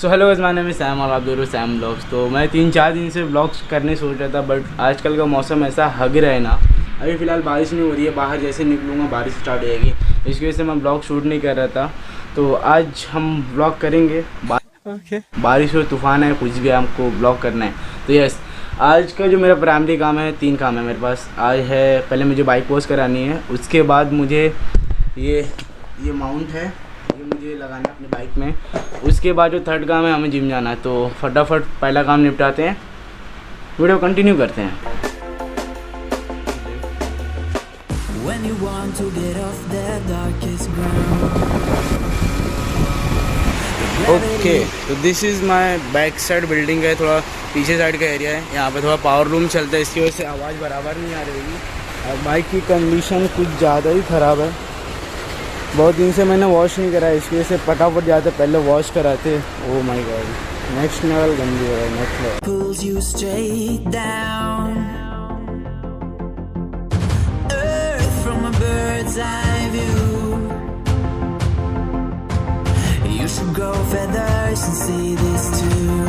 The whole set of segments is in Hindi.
So hello guys, my name is Sam और आप देख रहे हो सैम ब्लॉग्स। तो मैं 3-4 दिन से ब्लॉग्स करने सोच रहा था, बट आजकल का मौसम ऐसा हग रहा है ना। अभी फ़िलहाल बारिश नहीं हो रही है, बाहर जैसे निकलूँगा बारिश स्टार्ट हो जाएगी, इसकी वजह से मैं ब्लॉग शूट नहीं कर रहा था। तो आज हम ब्लॉग करेंगे। बारिश हो, तूफ़ान है, कुछ भी हमको ब्लॉग करना है। तो यस, आज का जो मेरा प्राइमरी काम है, 3 काम है मेरे पास। आज है, पहले मुझे बाइक वॉश करानी है, उसके बाद मुझे ये माउंट है, ये मुझे लगाना है अपनी बाइक में। उसके बाद जो थर्ड काम है, हमें जिम जाना है। तो फटाफट पहला काम निपटाते हैं, वीडियो कंटिन्यू करते हैं। ओके, तो this is my back side building है, थोड़ा पीछे साइड का एरिया है। यहाँ पे थोड़ा पावर रूम चलता है, इसकी वजह से आवाज़ बराबर नहीं आ रही है। और बाइक की कंडीशन कुछ ज़्यादा ही ख़राब है, बहुत दिन से मैंने वॉश नहीं करा है, इसकी वजह से फटाफट जाते पहले वॉश कराते। Oh my God, next level गंदी हो रहा है, next level. Pulls you straight down, earth from a bird's eye view. You should grow feathers and see this too.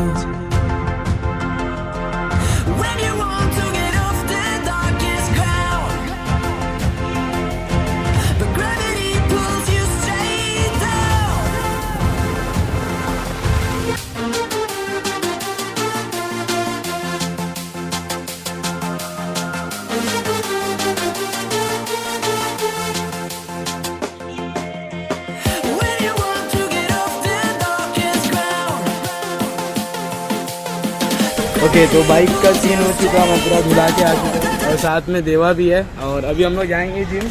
When you want to get off the darkest ground, but gravity pulls you straight down. When you want to get off the darkest ground. Okay, तो बाइक का सीन हो चुका, मैं पूरा धुला के आ चुका हूँ और साथ में देवा भी है। और अभी हम लोग जाएंगे जिम।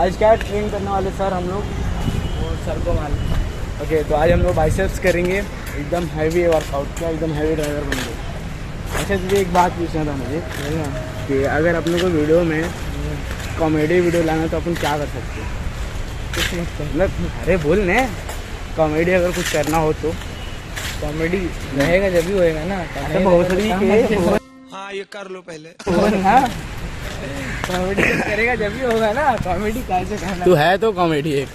आज क्या ट्रेन करने वाले सर हम लोग, और सर को मालूम। ओके, तो आज हम लोग बाइसेप्स करेंगे, एकदम हैवी वर्कआउट का, एकदम हैवी ड्राइवर बन गए। अच्छा, तुझे एक बात पूछना था मुझे कि अगर अपने को वीडियो में कॉमेडी वीडियो लाना तो अपन क्या कर सकते हैं? कुछ मतलब, अरे बोल ने, कॉमेडी अगर कुछ करना हो तो कॉमेडी रहेगा जब भी होएगा ना। हाँ, ये कर लो पहले। हाँ, कॉमेडी करेगा जब भी होगा ना। कॉमेडी कैसे करना? तू है तो कॉमेडी एक।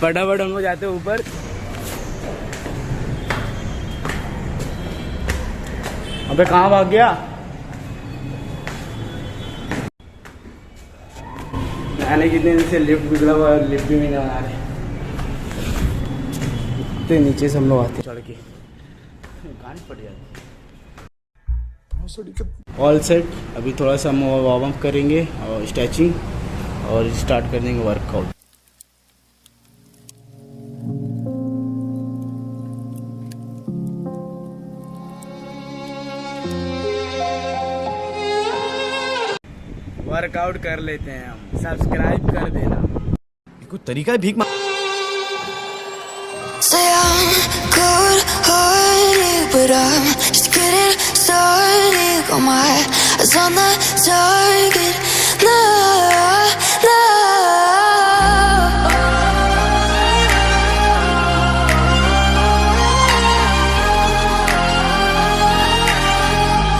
फटाफट हम लोग जाते हैं ऊपर। अबे कहाँ भाग गया? मैंने कितने दिन से लिफ्ट बिगड़ा हुआ है, लिफ्ट भी नहीं बना रहे। नीचे से हम लोग आते चढ़ के गाड़ी पड़ जाती। ऑल सेट, अभी थोड़ा सा हम वार्म अप करेंगे और स्ट्रेचिंग, और स्टार्ट कर देंगे वर्कआउट। वर्कआउट कर लेते हैं हम, सब्सक्राइब कर देना। कुछ तरीका है भीख Say I'm good-hearted, but I'm just getting started. Got my eyes on the target. No, no.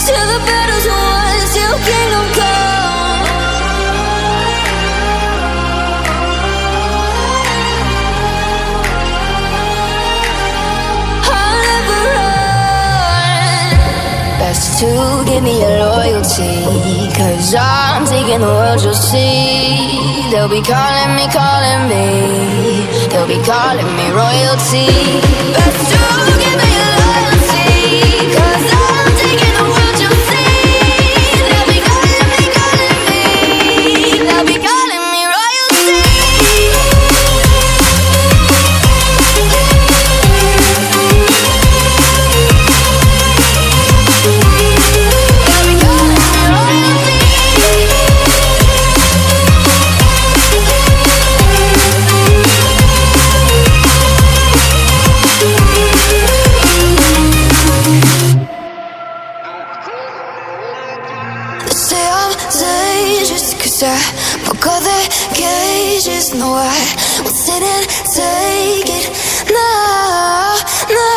Till the battle's won, till kingdom come. To give me your loyalty, 'cause I'm taking the world, you'll see. They'll be calling me, they'll be calling me royalty. Best to give me your loyalty, 'cause I'm taking the world, you'll see. They'll be calling me, they'll be calling me royalty. Broke all the cages, no, I won't sit and take it. No, no.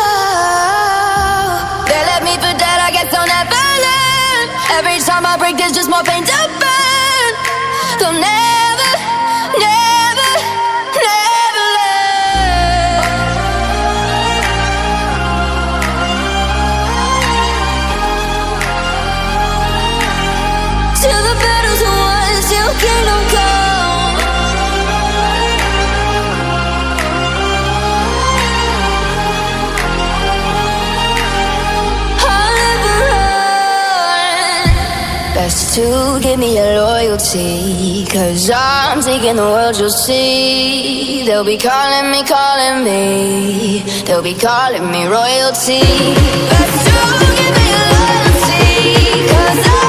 They left me for dead, I guess I'll never learn. Every time I break, there's just more pain to burn. They'll never, never, never learn. to give me your loyalty, 'cause I'm taking the world, you'll see. They'll be calling me, calling me. They'll be calling me royalty. But to give me your loyalty, 'cause